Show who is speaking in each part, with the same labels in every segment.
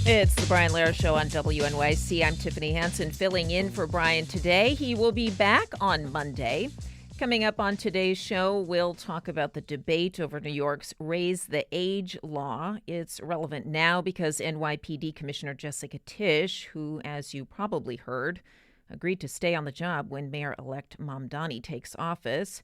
Speaker 1: It's the Brian Lehrer Show on WNYC. I'm Tiffany Hansen filling in for Brian today. He will be back on Monday. Coming up on today's show, we'll talk about the debate over New York's Raise the Age law. It's relevant now because NYPD Commissioner Jessica Tisch, who, as you probably heard, agreed to stay on the job when Mayor-elect Mamdani takes office.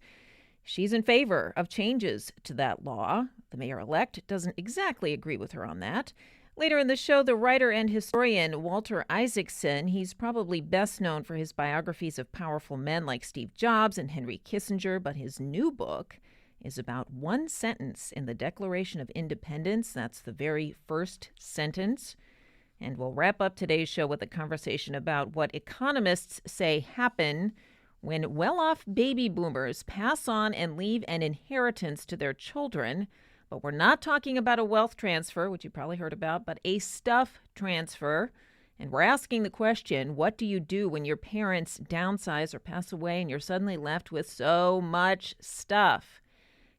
Speaker 1: She's in favor of changes to that law. The mayor-elect doesn't exactly agree with her on that. Later in the show, the writer and historian Walter Isaacson, he's probably best known for his biographies of powerful men like Steve Jobs and Henry Kissinger, but his new book is about one sentence in the Declaration of Independence. That's the very first sentence. And we'll wrap up today's show with a conversation about what economists say happen when well-off baby boomers pass on and leave an inheritance to their children. But we're not talking about a wealth transfer, which you probably heard about, but a stuff transfer. And we're asking the question, what do you do when your parents downsize or pass away and you're suddenly left with so much stuff?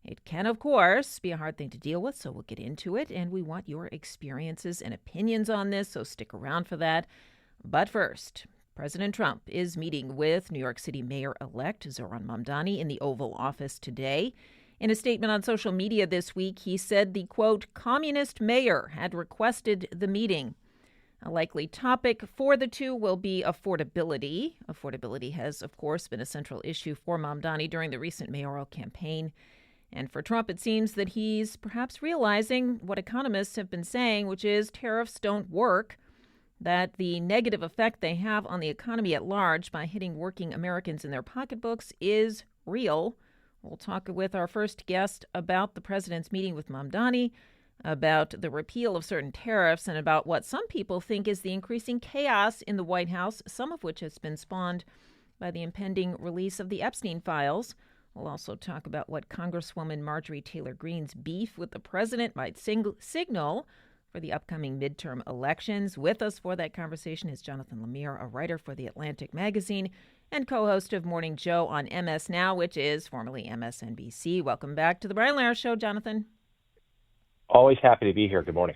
Speaker 1: It can, of course, be a hard thing to deal with, so we'll get into it. And we want your experiences and opinions on this, so stick around for that. But first, President Trump is meeting with New York City Mayor-elect Zohran Mamdani in the Oval Office today. In a statement on social media this week, he said the, quote, communist mayor had requested the meeting. A likely topic for the two will be affordability. Affordability has, of course, been a central issue for Mamdani during the recent mayoral campaign. And for Trump, it seems that he's perhaps realizing what economists have been saying, which is tariffs don't work, that the negative effect they have on the economy at large by hitting working Americans in their pocketbooks is real. We'll talk with our first guest about the president's meeting with Mamdani, about the repeal of certain tariffs, and about what some people think is the increasing chaos in the White House, some of which has been spawned by the impending release of the Epstein files. We'll also talk about what Congresswoman Marjorie Taylor Greene's beef with the president might signal for the upcoming midterm elections. With us for that conversation is Jonathan Lemire, a writer for The Atlantic magazine and co-host of Morning Joe on MSNOW, which is formerly MSNBC. Welcome back to the Brian Lehrer Show, Jonathan.
Speaker 2: Always happy to be here. Good morning.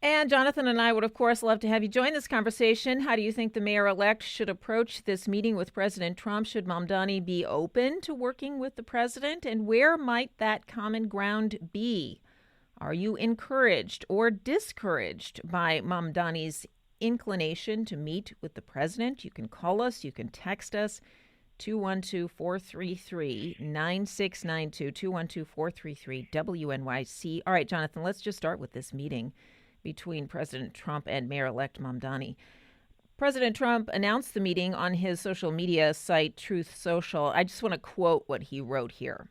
Speaker 1: And Jonathan and I would, of course, love to have you join this conversation. How do you think the mayor-elect should approach this meeting with President Trump? Should Mamdani be open to working with the president? And where might that common ground be? Are you encouraged or discouraged by Mamdani's inclination to meet with the president? You can call us. You can text us. 212-433-9692, 212-433-WNYC. All right, Jonathan, let's just start with this meeting between President Trump and Mayor-elect Mamdani. President Trump announced the meeting on his social media site, Truth Social. I just want to quote what he wrote here.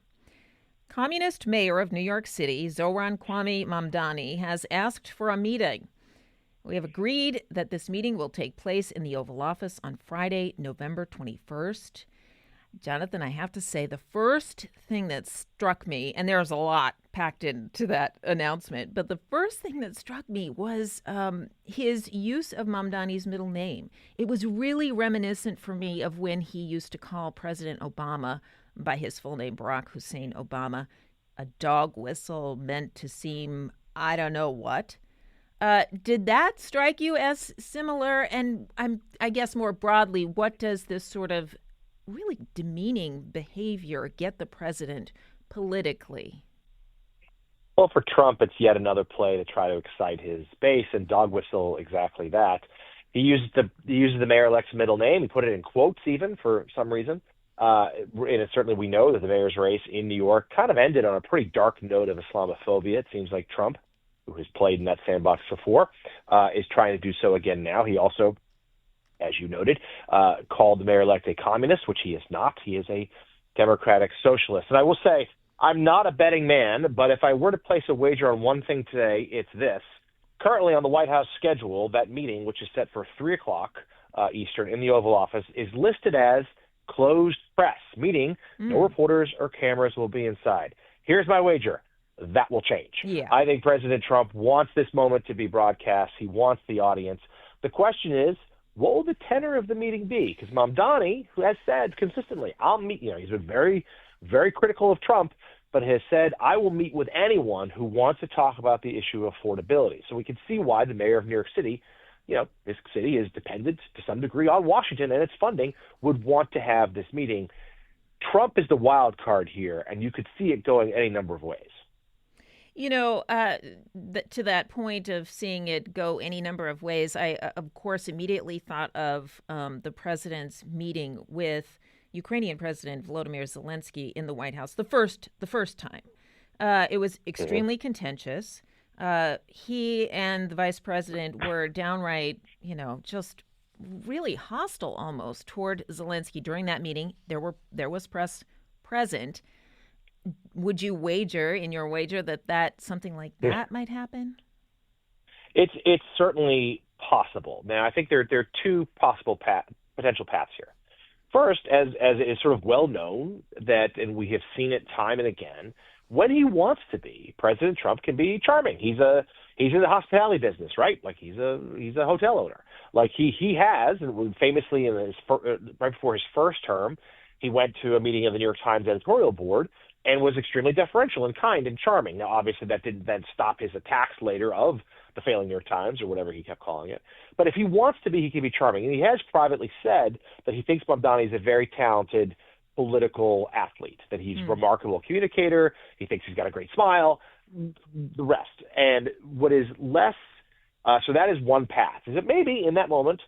Speaker 1: Communist Mayor of New York City, Zohran Mamdani, has asked for a meeting. We have agreed that this meeting will take place in the Oval Office on Friday, November 21st. Jonathan, I have to say, the first thing that struck me, and there's a lot packed into that announcement, but the first thing that struck me was his use of Mamdani's middle name. It was really reminiscent for me of when he used to call President Obama by his full name, Barack Hussein Obama, a dog whistle meant to seem I don't know what. Did that strike you as similar? And I guess more broadly, what does this sort of really demeaning behavior get the president politically?
Speaker 2: Well, for Trump, it's yet another play to try to excite his base, and dog whistle exactly that. He uses the mayor-elect's middle name. He put it in quotes even for some reason. And certainly we know that the mayor's race in New York kind of ended on a pretty dark note of Islamophobia. It seems like Trump, who has played in that sandbox before, is trying to do so again now. He also, as you noted, called the mayor-elect a communist, which he is not. He is a democratic socialist. And I will say, I'm not a betting man, but if I were to place a wager on one thing today, it's this. Currently on the White House schedule, that meeting, which is set for 3 o'clock Eastern in the Oval Office, is listed as closed press, meaning no reporters or cameras will be inside. Here's my wager. That will change.
Speaker 1: Yeah.
Speaker 2: I think President Trump wants this moment to be broadcast. He wants the audience. The question is, what will the tenor of the meeting be? Because Mamdani, who has said consistently, I'll meet, he's been very, very critical of Trump, but has said, I will meet with anyone who wants to talk about the issue of affordability. So we can see why the mayor of New York City, this city is dependent to some degree on Washington and its funding, would want to have this meeting. Trump is the wild card here, and you could see it going any number of ways.
Speaker 1: To that point of seeing it go any number of ways, I, of course, immediately thought of the president's meeting with Ukrainian President Volodymyr Zelensky in the White House the first time. It was extremely contentious. He and the vice president were downright, just really hostile almost toward Zelensky during that meeting. There was press present. Would you wager in your wager that something like that might happen?
Speaker 2: It's certainly possible. Now, I think there are two possible potential paths here. First, as it is sort of well known that, and we have seen it time and again, when he wants to be, President Trump can be charming. He's in the hospitality business, right? Like he's a hotel owner. Like he has, and famously right before his first term, he went to a meeting of the New York Times editorial board and was extremely deferential and kind and charming. Now, obviously, that didn't then stop his attacks later of the failing New York Times or whatever he kept calling it. But if he wants to be, he can be charming. And he has privately said that he thinks Mamdani is a very talented political athlete, that he's a remarkable communicator. He thinks he's got a great smile, the rest. And what is less, so that is one path, is that maybe in that moment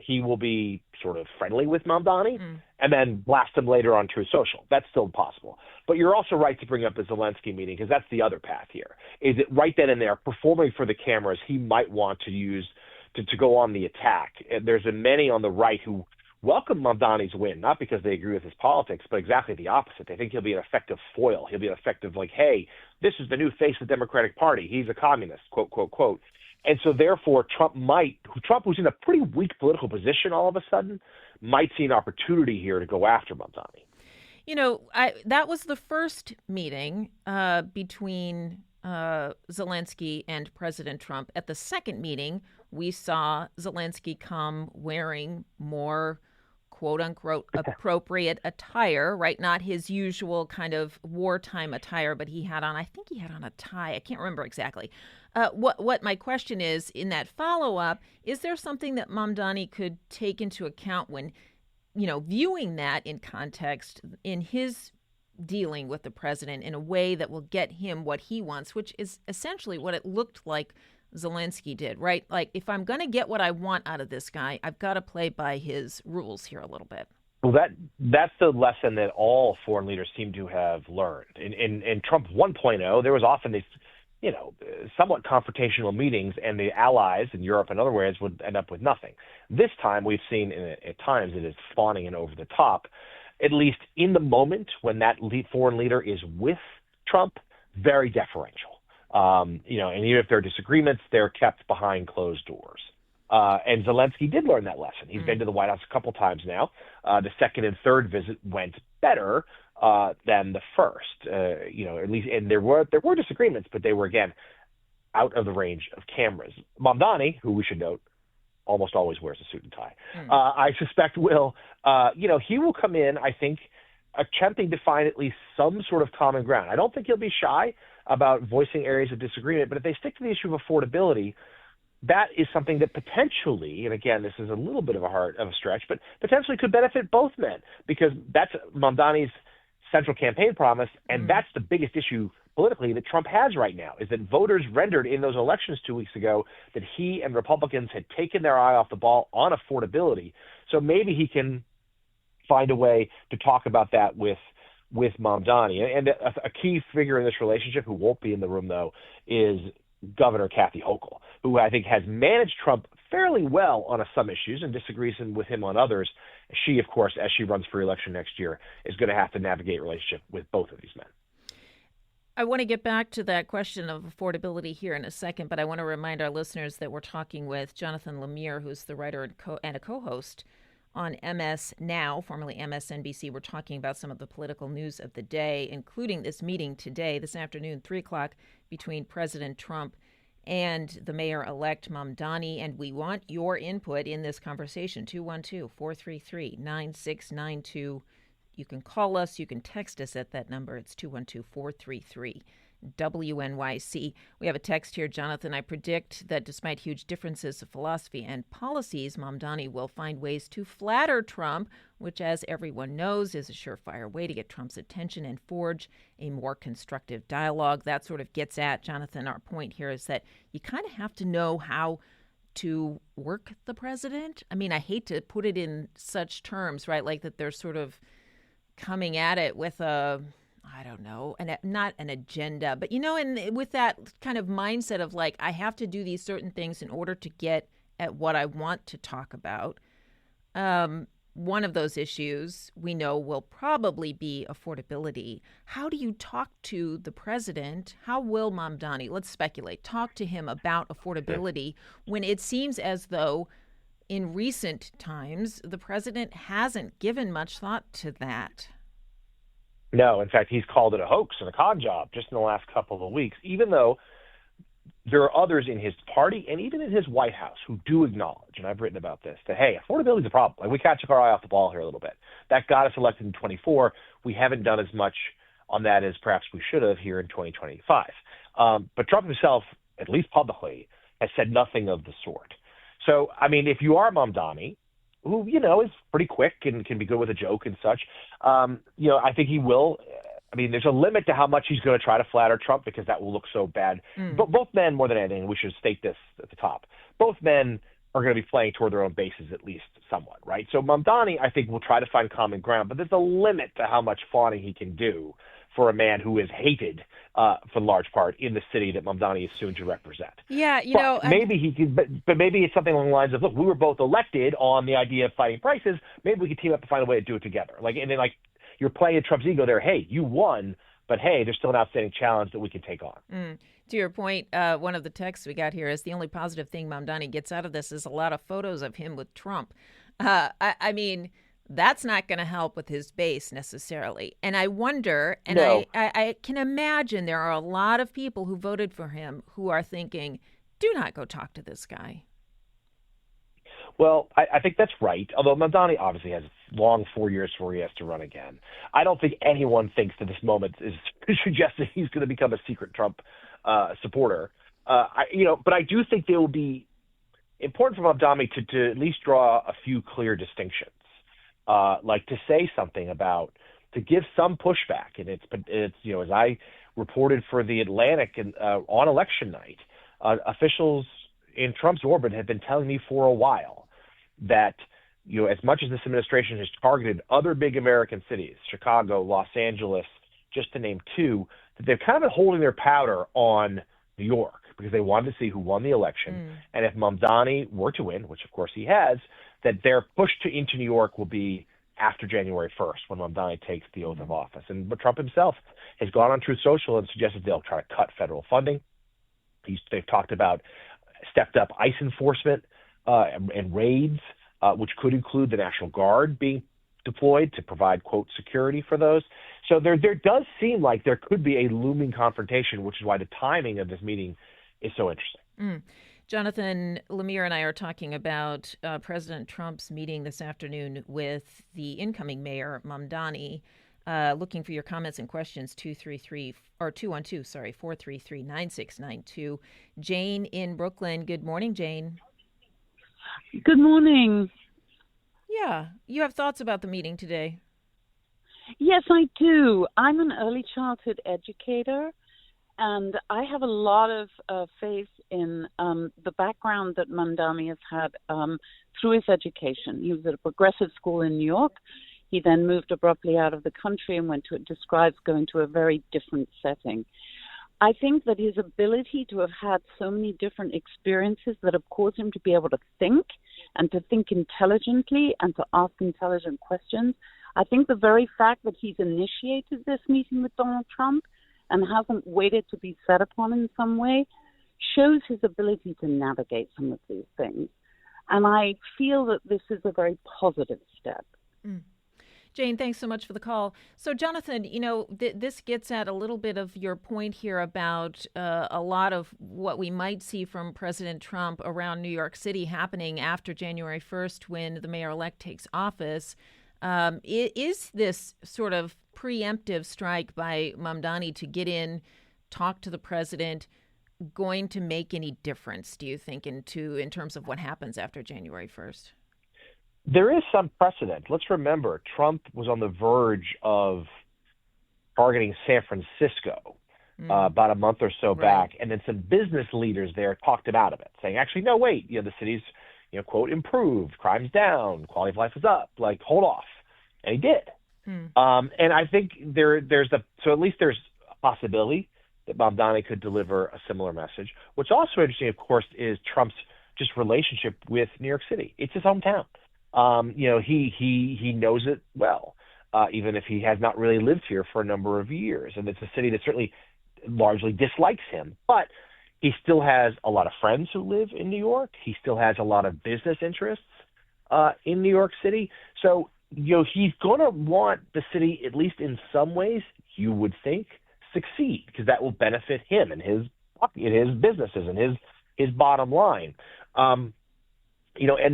Speaker 2: he will be sort of friendly with Mamdani and then blast him later on Truth Social. That's still possible. But you're also right to bring up the Zelensky meeting, because that's the other path here. Is it right then and there, performing for the cameras, he might want to use to go on the attack. And there's been many on the right who welcome Mamdani's win, not because they agree with his politics, but exactly the opposite. They think he'll be an effective foil. He'll be an effective, like, hey, this is the new face of the Democratic Party. He's a communist, quote, quote, quote. And so therefore, Trump, who's in a pretty weak political position all of a sudden, might see an opportunity here to go after Mamdani.
Speaker 1: That was the first meeting between Zelensky and President Trump. At the second meeting, we saw Zelensky come wearing more quote-unquote appropriate attire, right? Not his usual kind of wartime attire, but I think he had on a tie. I can't remember exactly. What my question is, in that follow-up, is there something that Mamdani could take into account when, viewing that in context in his dealing with the president in a way that will get him what he wants, which is essentially what it looked like Zelensky did, right? Like, if I'm going to get what I want out of this guy, I've got to play by his rules here a little bit.
Speaker 2: Well, that's the lesson that all foreign leaders seem to have learned. In Trump 1.0, there was often these, somewhat confrontational meetings, and the allies in Europe and other areas would end up with nothing. This time, we've seen at times it is fawning and over the top, at least in the moment when that foreign leader is with Trump, very deferential. And even if there are disagreements, they're kept behind closed doors. And Zelensky did learn that lesson. He's been to the White House a couple times now. The second and third visit went better than the first. At least, and there were disagreements, but they were, again, out of the range of cameras. Mamdani, who we should note, almost always wears a suit and tie. I suspect he will come in, I think, attempting to find at least some sort of common ground. I don't think he'll be shy about voicing areas of disagreement, but if they stick to the issue of affordability, that is something that potentially, and again, this is a little bit of a stretch, but potentially could benefit both men, because that's Mamdani's central campaign promise, and that's the biggest issue politically that Trump has right now, is that voters rendered in those elections 2 weeks ago that he and Republicans had taken their eye off the ball on affordability. So maybe he can find a way to talk about that with Mamdani. And a key figure in this relationship who won't be in the room, though, is Governor Kathy Hochul, who I think has managed Trump fairly well on some issues and disagrees with him on others. She, of course, as she runs for re-election next year, is going to have to navigate a relationship with both of these men.
Speaker 1: I want to get back to that question of affordability here in a second, but I want to remind our listeners that we're talking with Jonathan Lemire, who's the writer and a co-host on MSNOW, formerly MSNBC. We're talking about some of the political news of the day, including this meeting today, this afternoon, 3 o'clock, between President Trump and the Mayor-elect Mamdani. And we want your input in this conversation, 212-433-9692. You can call us. You can text us at that number. It's 212-433-WNYC. We have a text here, Jonathan. I predict that despite huge differences of philosophy and policies, Mamdani will find ways to flatter Trump, which, as everyone knows, is a surefire way to get Trump's attention and forge a more constructive dialogue. That sort of gets at, Jonathan, our point here is that you kind of have to know how to work the president. I mean, I hate to put it in such terms, right? Like that they're sort of coming at it with I don't know, not an agenda, but, and with that kind of mindset of like, I have to do these certain things in order to get at what I want to talk about. One of those issues we know will probably be affordability. How do you talk to the president? How will Mamdani, let's speculate, talk to him about affordability when it seems as though in recent times the president hasn't given much thought to that?
Speaker 2: No, in fact, he's called it a hoax and a con job just in the last couple of weeks, even though there are others in his party and even in his White House who do acknowledge, and I've written about this, that, hey, affordability is a problem. Like, we can't take our eye off the ball here a little bit. That got us elected in 24. We haven't done as much on that as perhaps we should have here in 2025. But Trump himself, at least publicly, has said nothing of the sort. So, I mean, if you are Mamdani, who, is pretty quick and can be good with a joke and such, I think he will. I mean, there's a limit to how much he's going to try to flatter Trump because that will look so bad. But both men, more than anything, we should state this at the top, both men are going to be playing toward their own bases at least somewhat, right? So Mamdani, I think, will try to find common ground, but there's a limit to how much fawning he can do for a man who is hated for large part in the city that Mamdani is soon to represent.
Speaker 1: Yeah,
Speaker 2: maybe he can, but maybe it's something along the lines of, look, we were both elected on the idea of fighting prices. Maybe we could team up to find a way to do it together. You're playing at Trump's ego there. Hey, you won, but hey, there's still an outstanding challenge that we can take on.
Speaker 1: To your point, one of the texts we got here is the only positive thing Mamdani gets out of this is a lot of photos of him with Trump. I mean, that's not going to help with his base necessarily. And I wonder, and
Speaker 2: No.
Speaker 1: I can imagine there are a lot of people who voted for him who are thinking, do not go talk to this guy.
Speaker 2: Well, I think that's right, although Mamdani obviously has long 4 years before he has to run again. I don't think anyone thinks that this moment is suggesting he's going to become a secret Trump supporter. But I do think there will be important for Mamdani to at least draw a few clear distinctions. Like to say something about, to give some pushback. And it's as I reported for The Atlantic on election night, officials in Trump's orbit have been telling me for a while that, as much as this administration has targeted other big American cities, Chicago, Los Angeles, just to name two, that they've kind of been holding their powder on New York because they wanted to see who won the election. And if Mamdani were to win, which of course he has, that their push into New York will be after January 1st when Mamdani takes the oath of office. But Trump himself has gone on Truth Social and suggested they'll try to cut federal funding. They've talked about stepped up ICE enforcement and raids, which could include the National Guard being deployed to provide, quote, security for those. So there does seem like there could be a looming confrontation, which is why the timing of this meeting is so interesting.
Speaker 1: Jonathan, Lemire and I are talking about President Trump's meeting this afternoon with the incoming mayor, Mamdani. Looking for your comments and questions, 433-9692. Jane in Brooklyn. Good morning, Jane.
Speaker 3: Good morning.
Speaker 1: Yeah, you have thoughts about the meeting today?
Speaker 3: Yes, I do. I'm an early childhood educator, and I have a lot of faith in the background that Mamdani has had through his education. He was at a progressive school in New York. He then moved abruptly out of the country and describes going to a very different setting. I think that his ability to have had so many different experiences that have caused him to be able to think and to think intelligently and to ask intelligent questions. I think the very fact that he's initiated this meeting with Donald Trump and hasn't waited to be set upon in some way shows his ability to navigate some of these things. And I feel that this is a very positive step.
Speaker 1: Jane, thanks so much for the call. So, Jonathan, this gets at a little bit of your point here about a lot of what we might see from President Trump around New York City happening after January 1st when the mayor-elect takes office. Is this sort of preemptive strike by Mamdani to get in, talk to the president, going to make any difference, do you think, in terms of what happens after January 1st?
Speaker 2: There is some precedent. Let's remember, Trump was on the verge of targeting San Francisco about a month or so back, and then some business leaders there talked him out of it, saying, actually, no, wait, the city's, quote, improved, crime's down, quality of life is up, like, hold off. And he did. And I think so at least there's a possibility that Mamdani could deliver a similar message. What's also interesting, of course, is Trump's just relationship with New York City. It's his hometown. He knows it well, even if he has not really lived here for a number of years. And it's a city that certainly largely dislikes him. But he still has a lot of friends who live in New York. He still has a lot of business interests in New York City. So, he's going to want the city, at least in some ways, you would think, succeed, because that will benefit him and his businesses and his bottom line. And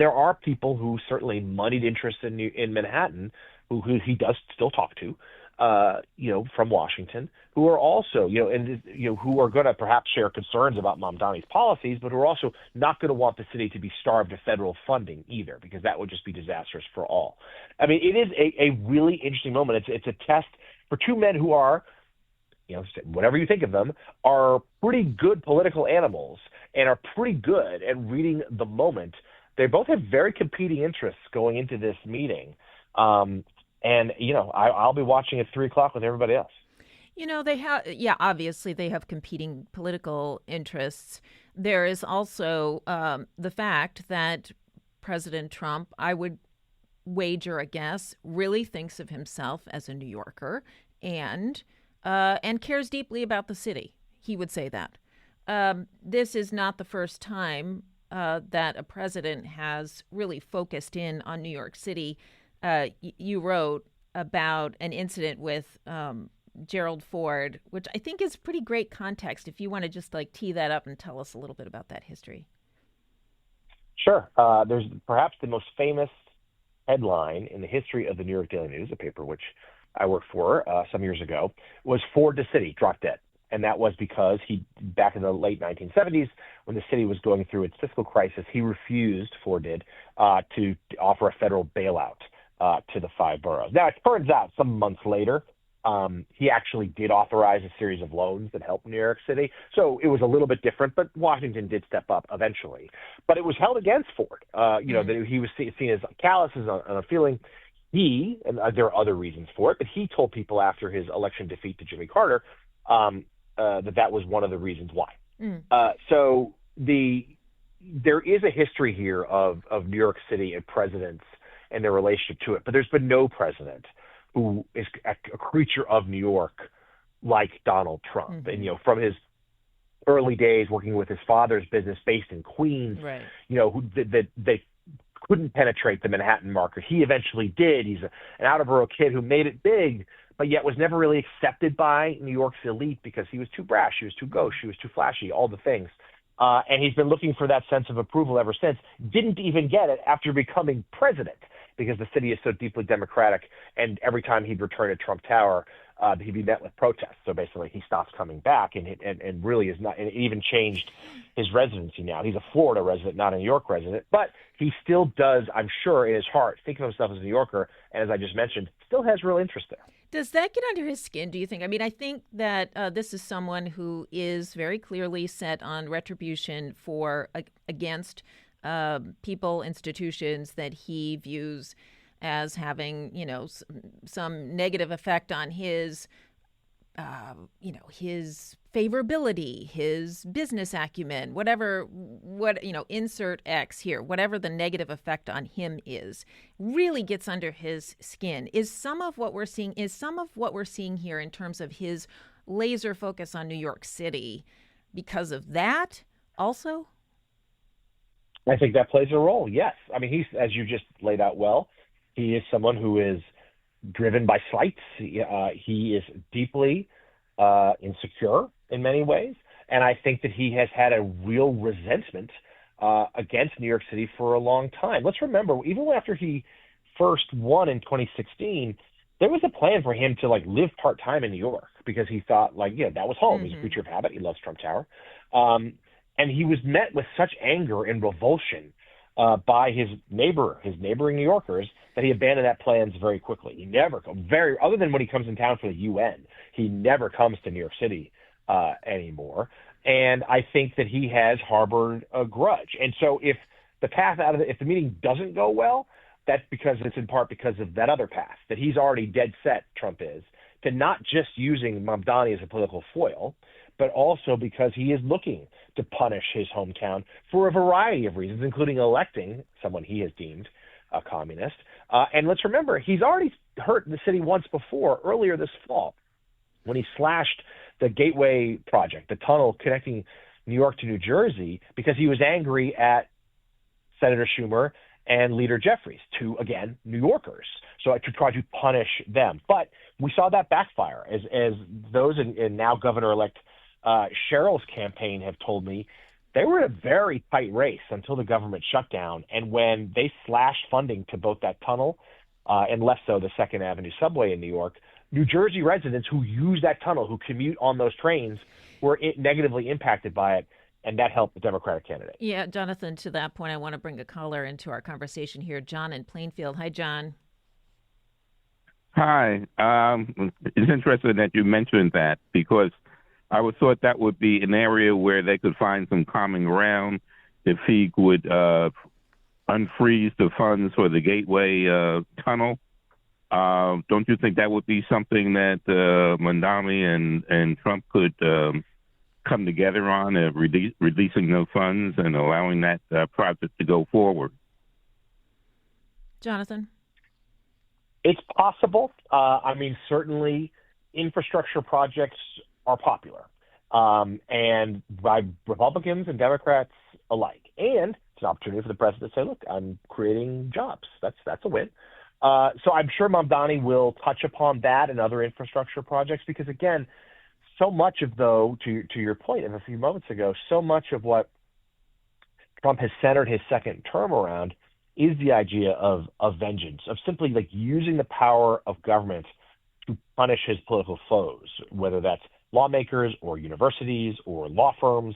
Speaker 2: there are people who certainly moneyed interest in Manhattan, who he does still talk to, from Washington, who are also, who are going to perhaps share concerns about Mamdani's policies, but who are also not going to want the city to be starved of federal funding either, because that would just be disastrous for all. I mean, it is a really interesting moment. It's a test for two men who are, whatever you think of them, are pretty good political animals and are pretty good at reading the moment. They both have very competing interests going into this meeting. And, I'll be watching at 3:00 with everybody else.
Speaker 1: Obviously they have competing political interests. There is also the fact that President Trump, I would wager a guess, really thinks of himself as a New Yorker and cares deeply about the city. He would say that. This is not the first time that a president has really focused in on New York City. You wrote about an incident with Gerald Ford, which I think is pretty great context. If you want to just tee that up and tell us a little bit about that history.
Speaker 2: Sure. There's perhaps the most famous headline in the history of the New York Daily News, a paper which I worked for some years ago, was Ford to City, drop dead. And that was because back in the late 1970s, when the city was going through its fiscal crisis, Ford did, to offer a federal bailout to the five boroughs. Now, it turns out some months later, he actually did authorize a series of loans that helped New York City. So it was a little bit different, but Washington did step up eventually. But it was held against Ford, that he was seen as callous and unfeeling. And there are other reasons for it, but he told people after his election defeat to Jimmy Carter that was one of the reasons why. So there is a history here of New York City and presidents and their relationship to it, but there's been no president who is a creature of New York like Donald Trump. And, from his early days working with his father's business based in Queens,
Speaker 1: right.
Speaker 2: They couldn't penetrate the Manhattan market. He eventually did. He's an out-of-borough kid who made it big, but yet was never really accepted by New York's elite because he was too brash, he was too gauche, he was too flashy, all the things. And he's been looking for that sense of approval ever since. Didn't even get it after becoming president because the city is so deeply democratic. And every time he'd return to Trump Tower, he'd be met with protests. So basically he stops coming back and really is not, and it even changed his residency now. He's a Florida resident, not a New York resident, but he still does, I'm sure, in his heart, think of himself as a New Yorker. And as I just mentioned, still has real interest there.
Speaker 1: Does that get under his skin, do you think? I mean, I think that this is someone who is very clearly set on retribution against people, institutions that he views as having, some negative effect on his, his favorability, his business acumen, insert X here, whatever the negative effect on him is, really gets under his skin. Is some of what we're seeing here in terms of his laser focus on New York City because of that also?
Speaker 2: I think that plays a role, yes. I mean, he's, as you just laid out well, he is someone who is driven by slights. He is deeply insecure in many ways. And I think that he has had a real resentment against New York City for a long time. Let's remember, even after he first won in 2016, there was a plan for him to live part-time in New York because he thought that was home. He's a creature of habit. He loves Trump Tower. And he was met with such anger and revulsion by his neighboring New Yorkers, that he abandoned that plans very quickly. He never other than when he comes in town for the UN, he never comes to New York City anymore. And I think that he has harbored a grudge. And so if the meeting doesn't go well, that's it's in part because of that other path that he's already dead set, Trump is, to not just using Mamdani as a political foil, but also because he is looking to punish his hometown for a variety of reasons, including electing someone he has deemed a communist. And let's remember, he's already hurt the city once before, earlier this fall, when he slashed the Gateway project, the tunnel connecting New York to New Jersey, because he was angry at Senator Schumer and Leader Jeffries, two, again, New Yorkers, so to try to punish them. But we saw that backfire, as those in now Governor-elect Cheryl's campaign have told me. They were in a very tight race until the government shut down, and when they slashed funding to both that tunnel and less so the Second Avenue subway in New York, New Jersey residents who use that tunnel, who commute on those trains, were negatively impacted by it, and that helped the Democratic candidate.
Speaker 1: Yeah, Jonathan, to that point, I want to bring a caller into our conversation here. John in Plainfield. Hi, John.
Speaker 4: Hi. It's interesting that you mentioned that, because I would thought that would be an area where they could find some common ground if he would unfreeze the funds for the Gateway tunnel. Don't you think that would be something that Mamdani and Trump could come together on, releasing those funds and allowing that project to go forward?
Speaker 1: Jonathan?
Speaker 2: It's possible. Certainly infrastructure projects are popular, and by Republicans and Democrats alike. And it's an opportunity for the president to say, look, I'm creating jobs. That's a win. So I'm sure Mamdani will touch upon that and other infrastructure projects, because, again, so much of, to your point of a few moments ago, so much of what Trump has centered his second term around is the idea of vengeance, of simply using the power of government to punish his political foes, whether that's lawmakers or universities or law firms,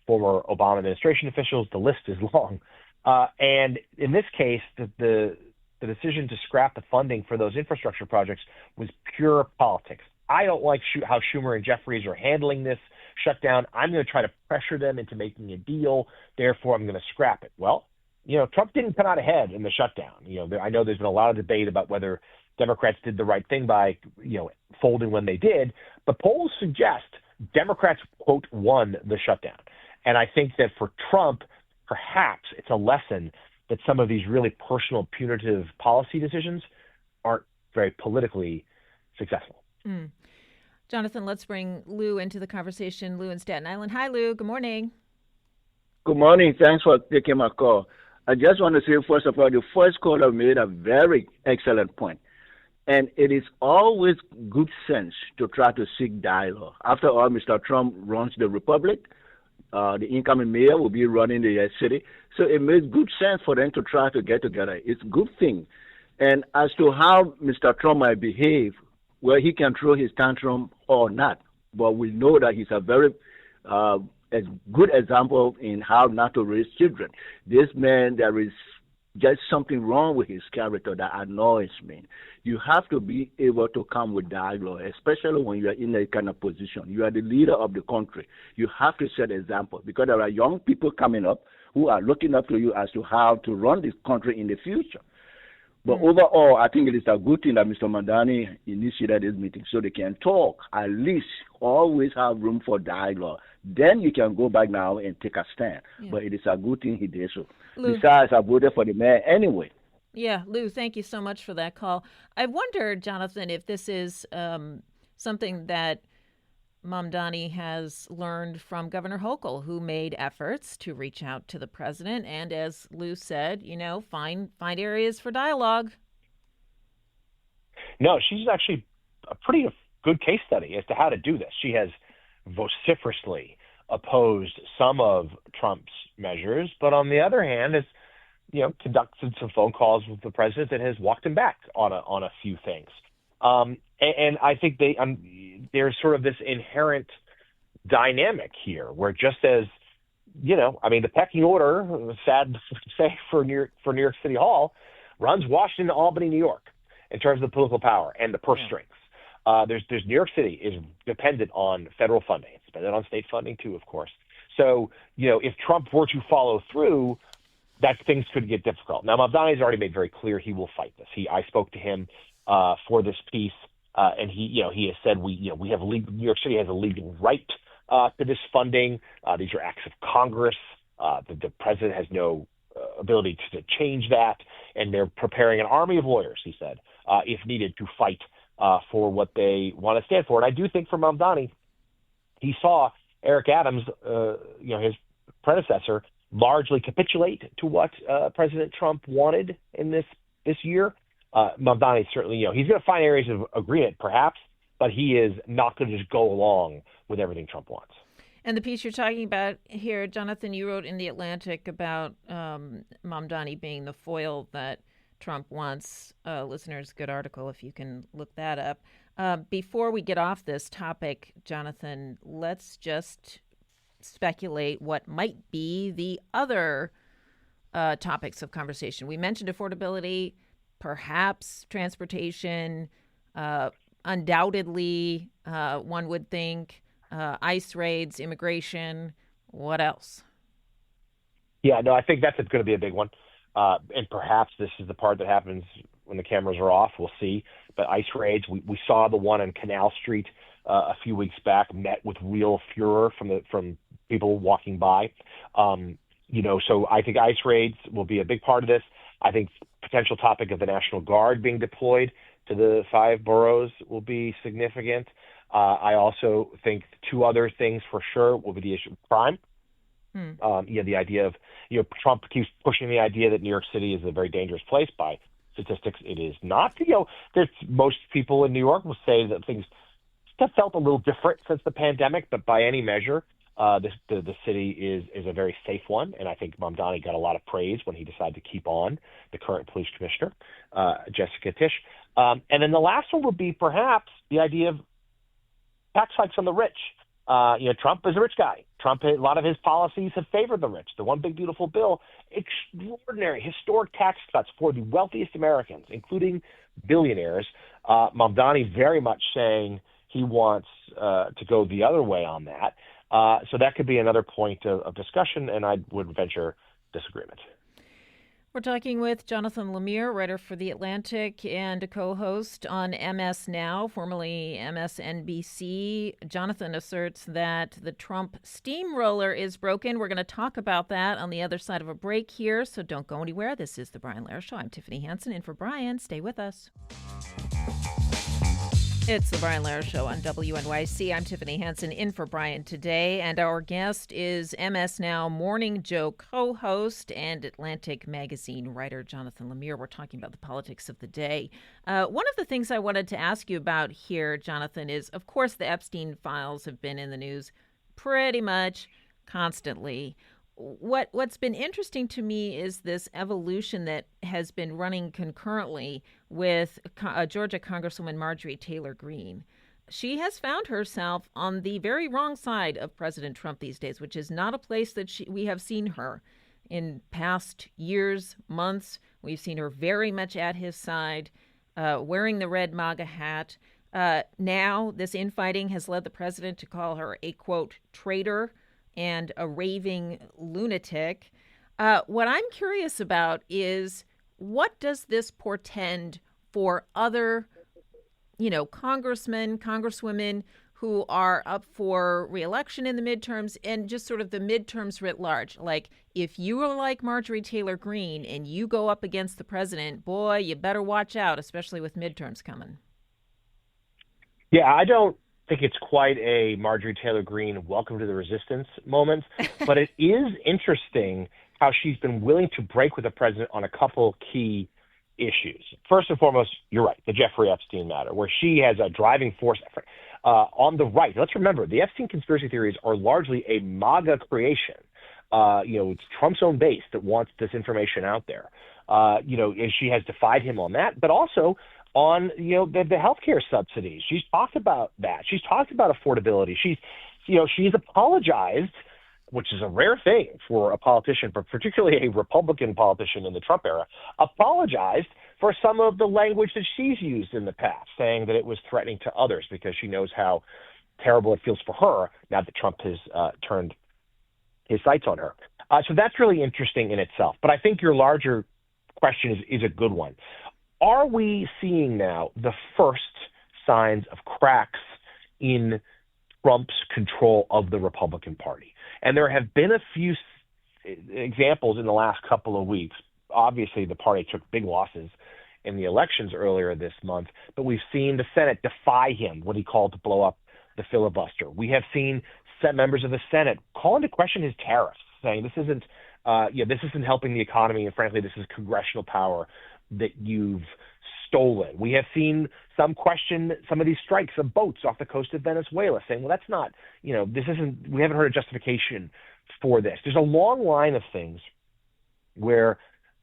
Speaker 2: former Obama administration officials. The list is long. And in this case, the decision to scrap the funding for those infrastructure projects was pure politics. I don't like how Schumer and Jeffries are handling this shutdown. I'm going to try to pressure them into making a deal. Therefore, I'm going to scrap it. Well, Trump didn't come out ahead in the shutdown. I know there's been a lot of debate about whether Democrats did the right thing by, folding when they did, but polls suggest Democrats, quote, won the shutdown. And I think that for Trump, perhaps it's a lesson that some of these really personal, punitive policy decisions aren't very politically successful.
Speaker 1: Jonathan, let's bring Lou into the conversation. Lou in Staten Island. Hi, Lou. Good morning.
Speaker 5: Good morning. Thanks for taking my call. I just want to say, first of all, the first caller made a very excellent point. And it is always good sense to try to seek dialogue. After all, Mr. Trump runs the republic. The incoming mayor will be running the city. So it makes good sense for them to try to get together. It's a good thing. And as to how Mr. Trump might behave, well, he can throw his tantrum or not. But we know that he's a very a good example in how not to raise children. This man, there is just something wrong with his character that annoys me. You have to be able to come with dialogue, especially when you are in a kind of position. You are the leader of the country. You have to set example, because there are young people coming up who are looking up to you as to how to run this country in the future. But overall, I think it is a good thing that Mr. Mamdani initiated this meeting so they can talk. At least always have room for dialogue. Then you can go back now and take a stand. Yeah. But it is a good thing he did so. Lou, besides, I voted for the mayor anyway.
Speaker 1: Yeah, Lou, thank you so much for that call. I wonder, Jonathan, if this is something that Mamdani has learned from Governor Hochul, who made efforts to reach out to the president and, as Lou said, find areas for dialogue.
Speaker 2: No, she's actually a pretty good case study as to how to do this. She has vociferously opposed some of Trump's measures, but on the other hand, has conducted some phone calls with the president that has walked him back on a few things. And I think there's sort of this inherent dynamic here where just as the pecking order, sad to say for New York City Hall, runs Washington, Albany, New York in terms of political power and the purse strings. There's New York City is dependent on federal funding. It's dependent on state funding too, of course. So, if Trump were to follow through, that things could get difficult. Now, Mamdani has already made very clear he will fight this. I spoke to him for this piece, and he has said we have New York City has a legal right to this funding. These are acts of Congress. The president has no ability to change that, and they're preparing an army of lawyers, he said, if needed, to fight for what they want to stand for. And I do think for Mamdani, he saw Eric Adams, his predecessor, largely capitulate to what President Trump wanted in this year. Mamdani certainly, he's going to find areas of agreement, perhaps, but he is not going to just go along with everything Trump wants.
Speaker 1: And the piece you're talking about here, Jonathan, you wrote in The Atlantic about Mamdani being the foil that Trump wants. Listeners, good article if you can look that up. Before we get off this topic, Jonathan, let's just speculate what might be the other topics of conversation. We mentioned affordability, perhaps transportation, undoubtedly, one would think, ICE raids, immigration. What else?
Speaker 2: Yeah, no, I think that's going to be a big one. And perhaps this is the part that happens when the cameras are off. We'll see. But ICE raids, we saw the one on Canal Street a few weeks back, met with real furor from people walking by. So I think ICE raids will be a big part of this. I think potential topic of the National Guard being deployed to the 5 boroughs will be significant. I also think 2 other things for sure will be the issue of crime. The idea of, Trump keeps pushing the idea that New York City is a very dangerous place. By statistics, it is not. Most people in New York will say that things have felt a little different since the pandemic, but by any measure, the city is a very safe one. And I think Mamdani got a lot of praise when he decided to keep on the current police commissioner, Jessica Tisch. And then the last one would be perhaps the idea of tax hikes on the rich. Trump is a rich guy. A lot of his policies have favored the rich. The One Big Beautiful Bill, extraordinary, historic tax cuts for the wealthiest Americans, including billionaires. Mamdani very much saying he wants to go the other way on that. So that could be another point of discussion, and I would venture disagreement.
Speaker 1: We're talking with Jonathan Lemire, writer for The Atlantic and a co-host on MSNOW, formerly MSNBC. Jonathan asserts that the Trump steamroller is broken. We're going to talk about that on the other side of a break here, so don't go anywhere. This is The Brian Lehrer Show. I'm Tiffany Hansen, in for Brian. Stay with us. It's The Brian Lehrer Show on WNYC. I'm Tiffany Hansen, in for Brian today, and our guest is MSNOW Morning Joe co-host and Atlantic Magazine writer Jonathan Lemire. We're talking about the politics of the day. One of the things I wanted to ask you about here, Jonathan, is, of course, the Epstein files have been in the news pretty much constantly. What's been interesting to me is this evolution that has been running concurrently with Georgia Congresswoman Marjorie Taylor Greene. She has found herself on the very wrong side of President Trump these days, which is not a place that we have seen her in past years, months. We've seen her very much at his side, wearing the red MAGA hat. Now, this infighting has led the president to call her a, quote, traitor and a raving lunatic. What I'm curious about is, what does this portend for other, congressmen, congresswomen who are up for re-election in the midterms and just sort of the midterms writ large? Like, if you are like Marjorie Taylor Greene and you go up against the president, boy, you better watch out, especially with midterms coming.
Speaker 2: Yeah, I don't think it's quite a Marjorie Taylor Greene welcome to the resistance moment, but it is interesting how she's been willing to break with the president on a couple key issues. First and foremost, you're right, the Jeffrey Epstein matter, where she has a driving force effort on the right. Let's remember, the Epstein conspiracy theories are largely a MAGA creation. It's Trump's own base that wants this information out there. And she has defied him on that, but also on, the healthcare subsidies. She's talked about that. She's talked about affordability. She's apologized, which is a rare thing for a politician, but particularly a Republican politician in the Trump era, apologized for some of the language that she's used in the past, saying that it was threatening to others because she knows how terrible it feels for her now that Trump has turned his sights on her. So that's really interesting in itself. But I think your larger question is a good one. Are we seeing now the first signs of cracks in Trump's control of the Republican Party? And there have been a few examples in the last couple of weeks. Obviously, the party took big losses in the elections earlier this month, but we've seen the Senate defy him, what he called to blow up the filibuster. We have seen members of the Senate call into question his tariffs, saying this isn't helping the economy, and frankly, this is congressional power that you've stolen. We have seen some question some of these strikes of boats off the coast of Venezuela, saying, well, that's not, we haven't heard a justification for this. There's a long line of things where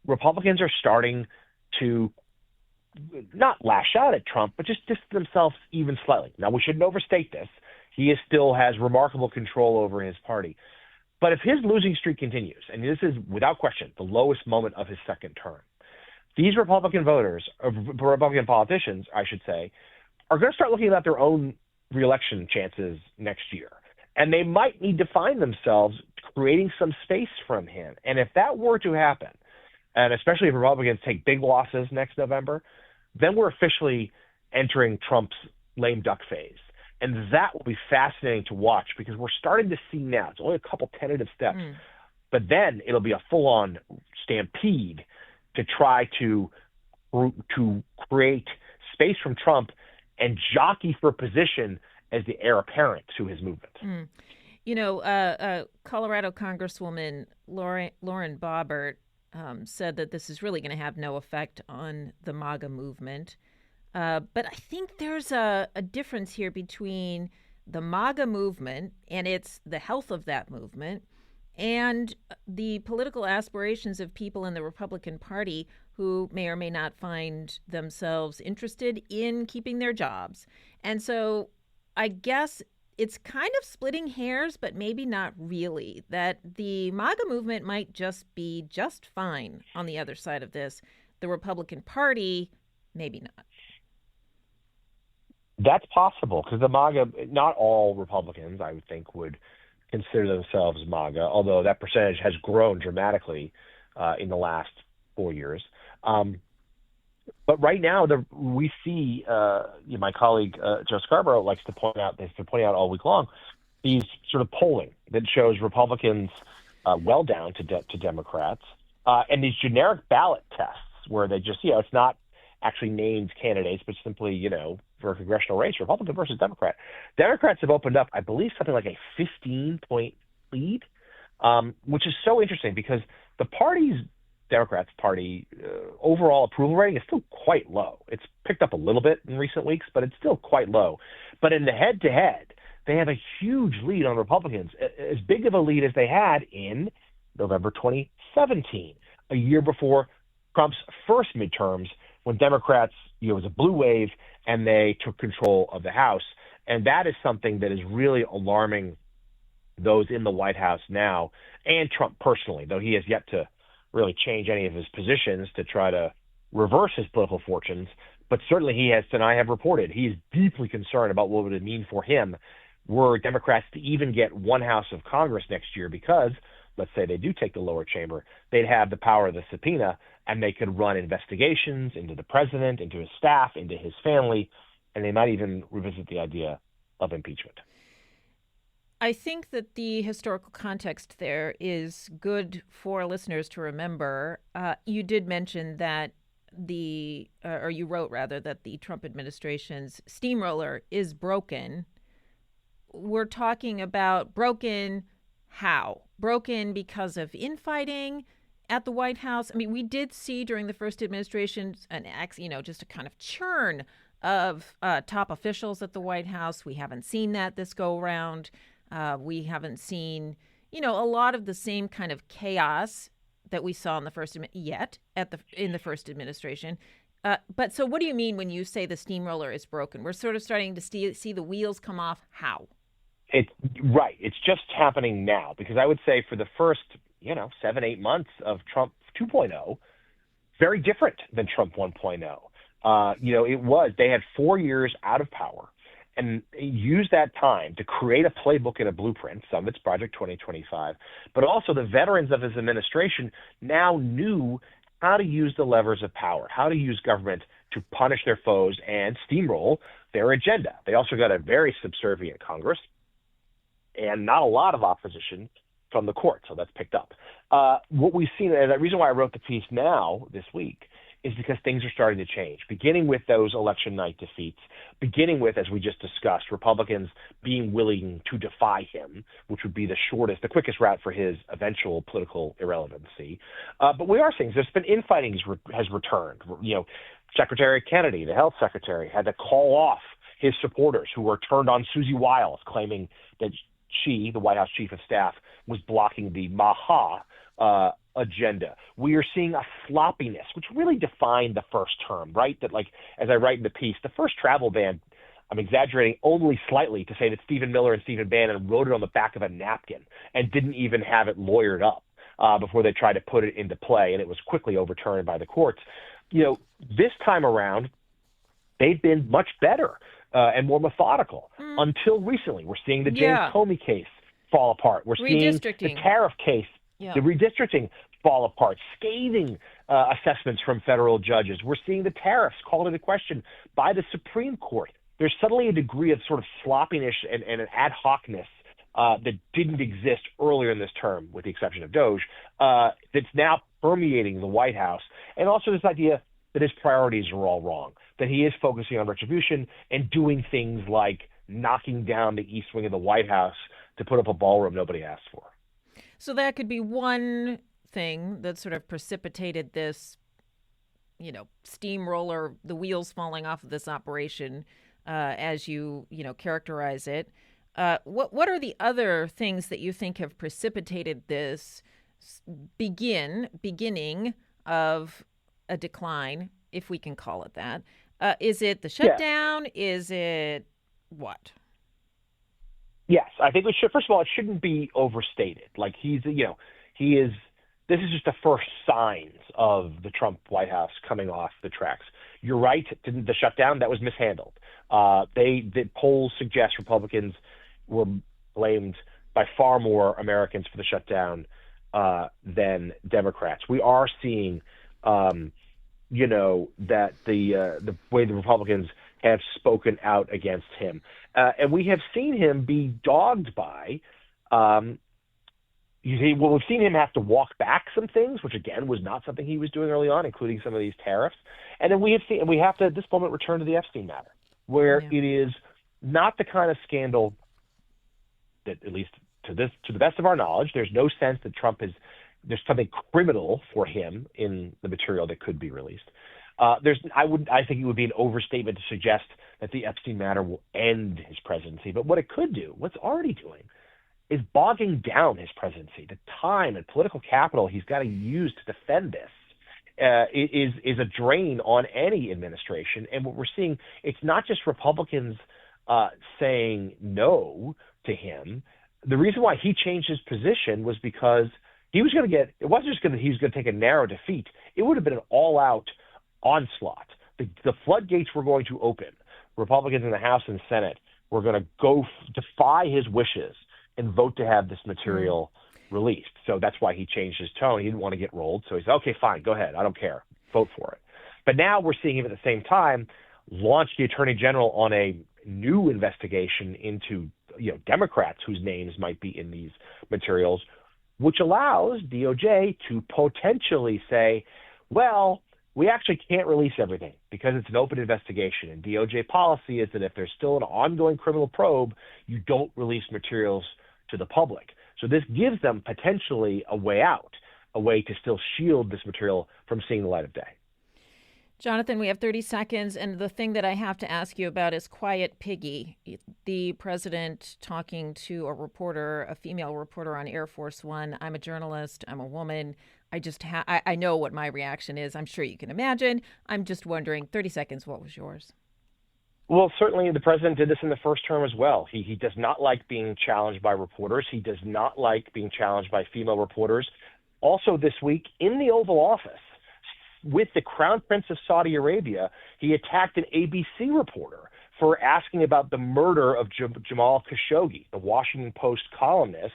Speaker 2: Republicans are starting to not lash out at Trump, but just distance themselves even slightly. Now, we shouldn't overstate this. He still has remarkable control over his party. But if his losing streak continues, and this is without question the lowest moment of his second term, these Republican voters, or Republican politicians, I should say, are going to start looking at their own reelection chances next year. And they might need to find themselves creating some space from him. And if that were to happen, and especially if Republicans take big losses next November, then we're officially entering Trump's lame duck phase. And that will be fascinating to watch because we're starting to see now, it's only a couple tentative steps, but then it'll be a full-on stampede to try to create space from Trump and jockey for position as the heir apparent to his movement.
Speaker 1: Colorado Congresswoman Lauren Boebert said that this is really going to have no effect on the MAGA movement. But I think there's a difference here between the MAGA movement and it's the health of that movement and the political aspirations of people in the Republican Party who may or may not find themselves interested in keeping their jobs. And so I guess it's kind of splitting hairs, but maybe not really, that the MAGA movement might just be just fine on the other side of this. The Republican Party, maybe not.
Speaker 2: That's possible because the MAGA, not all Republicans, I would think, would consider themselves MAGA, although that percentage has grown dramatically in the last 4 years. But right now, we see, my colleague Joe Scarborough likes to point out, has been pointing out all week long, these sort of polling that shows Republicans well down to Democrats, and these generic ballot tests where they just, it's not actually named candidates, but simply, for a congressional race, Republican versus Democrat. Democrats have opened up, I believe, something like a 15-point lead, which is so interesting because the Democrats' party overall approval rating is still quite low. It's picked up a little bit in recent weeks, but it's still quite low. But in the head-to-head, they have a huge lead on Republicans, as big of a lead as they had in November 2017, a year before Trump's first midterms, when Democrats, it was a blue wave, and they took control of the House. And that is something that is really alarming those in the White House now, and Trump personally, though he has yet to really change any of his positions to try to reverse his political fortunes. But certainly he has, and I have reported, he is deeply concerned about what would it mean for him were Democrats to even get one house of Congress next year because, let's say they do take the lower chamber, they'd have the power of the subpoena, and they could run investigations into the president, into his staff, into his family, and they might even revisit the idea of impeachment.
Speaker 1: I think that the historical context there is good for listeners to remember. You did mention that you wrote rather, that the Trump administration's steamroller is broken. We're talking about broken how? Broken because of infighting? at the White House? I mean, we did see during the first administration just a kind of churn of top officials at the White House. We haven't seen that this go around. We haven't seen, a lot of the same kind of chaos that we saw in the first administration. But so what do you mean when you say the steamroller is broken? We're sort of starting to see the wheels come off. How?
Speaker 2: Right. It's just happening now, because I would say for the first, 7-8 months of Trump 2.0, very different than Trump 1.0. They had 4 years out of power and used that time to create a playbook and a blueprint, some of it's Project 2025, but also the veterans of his administration now knew how to use the levers of power, how to use government to punish their foes and steamroll their agenda. They also got a very subservient Congress and not a lot of opposition from the court, so that's picked up. What we've seen, and the reason why I wrote the piece now this week, is because things are starting to change, beginning with those election night defeats, beginning with, as we just discussed, Republicans being willing to defy him, which would be the quickest route for his eventual political irrelevancy. But we are seeing there's been infighting has returned. Secretary Kennedy, the health secretary, had to call off his supporters who were turned on Susie Wiles, claiming that she, the White House chief of staff, was blocking the MAHA agenda. We are seeing a sloppiness, which really defined the first term, right? That, as I write in the piece, the first travel ban, I'm exaggerating only slightly to say that Stephen Miller and Stephen Bannon wrote it on the back of a napkin and didn't even have it lawyered up before they tried to put it into play, and it was quickly overturned by the courts. This time around, they've been much better and more methodical until recently. We're seeing the James Comey case fall apart. We're seeing the tariff case, the redistricting fall apart, scathing assessments from federal judges. We're seeing the tariffs called into question by the Supreme Court. There's suddenly a degree of sort of sloppiness and an ad hocness that didn't exist earlier in this term, with the exception of DOJ, that's now permeating the White House. And also this idea that his priorities are all wrong, that he is focusing on retribution and doing things like knocking down the East Wing of the White House to put up a ballroom nobody asked for.
Speaker 1: So that could be one thing that sort of precipitated this, steamroller, the wheels falling off of this operation, as you characterize it. What are the other things that you think have precipitated this beginning of a decline, if we can call it that? Is it the shutdown? Yeah. Is it what?
Speaker 2: Yes, I think we should. First of all, it shouldn't be overstated. This is just the first signs of the Trump White House coming off the tracks. You're right. The shutdown, that was mishandled. The polls suggest Republicans were blamed by far more Americans for the shutdown than Democrats. We are seeing, that the way the Republicans have spoken out against him. And we have seen him be dogged by, we've seen him have to walk back some things, which again was not something he was doing early on, including some of these tariffs. And then we have to at this moment return to the Epstein matter, where it is not the kind of scandal that, at least to the best of our knowledge, there's no sense that there's something criminal for him in the material that could be released. I think it would be an overstatement to suggest that the Epstein matter will end his presidency. But what it could do, what's already doing, is bogging down his presidency. The time and political capital he's got to use to defend this is a drain on any administration. And what we're seeing, it's not just Republicans saying no to him. The reason why he changed his position was because he was going to it wasn't just he was going to take a narrow defeat. It would have been an all-out onslaught. The floodgates were going to open. Republicans in the House and Senate were going to go defy his wishes and vote to have this material released. So that's why he changed his tone. He didn't want to get rolled. So he said, okay, fine, go ahead. I don't care. Vote for it. But now we're seeing him at the same time launch the Attorney General on a new investigation into Democrats whose names might be in these materials, which allows DOJ to potentially say, well, we actually can't release everything because it's an open investigation. And DOJ policy is that if there's still an ongoing criminal probe, you don't release materials to the public. So this gives them potentially a way out. a way to still shield this material from seeing the light of day.
Speaker 1: Jonathan, we have 30 seconds, and the thing that I have to ask you about is Quiet Piggy. The president talking to a reporter, a female reporter on Air Force One. I'm a journalist. I'm a woman. I know what my reaction is. I'm sure you can imagine. I'm just wondering, 30 seconds, what was yours?
Speaker 2: Well, certainly the president did this in the first term as well. He does not like being challenged by reporters. He does not like being challenged by female reporters. Also this week in the Oval Office, with the Crown Prince of Saudi Arabia, he attacked an ABC reporter for asking about the murder of Jamal Khashoggi, the Washington Post columnist,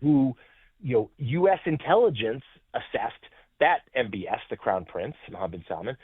Speaker 2: who, U.S. intelligence assessed that MBS, the Crown Prince, Mohammed bin Salman,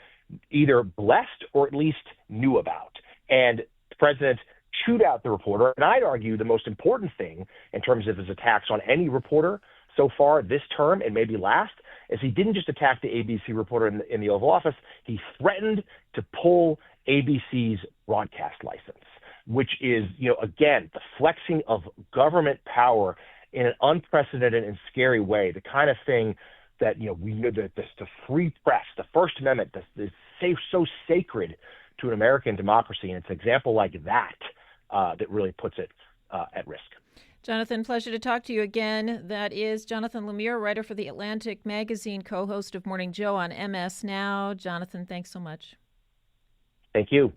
Speaker 2: either blessed or at least knew about. And the president chewed out the reporter. And I'd argue the most important thing in terms of his attacks on any reporter so far this term and maybe last is he didn't just attack the ABC reporter in the Oval Office. He threatened to pull ABC's broadcast license, which is, again, the flexing of government power in an unprecedented and scary way, the kind of thing that, we know that the free press, the First Amendment, is so sacred to an American democracy. And it's an example like that that really puts it at risk.
Speaker 1: Jonathan, pleasure to talk to you again. That is Jonathan Lemire, writer for The Atlantic magazine, co-host of Morning Joe on MS Now. Jonathan, thanks so much.
Speaker 2: Thank you.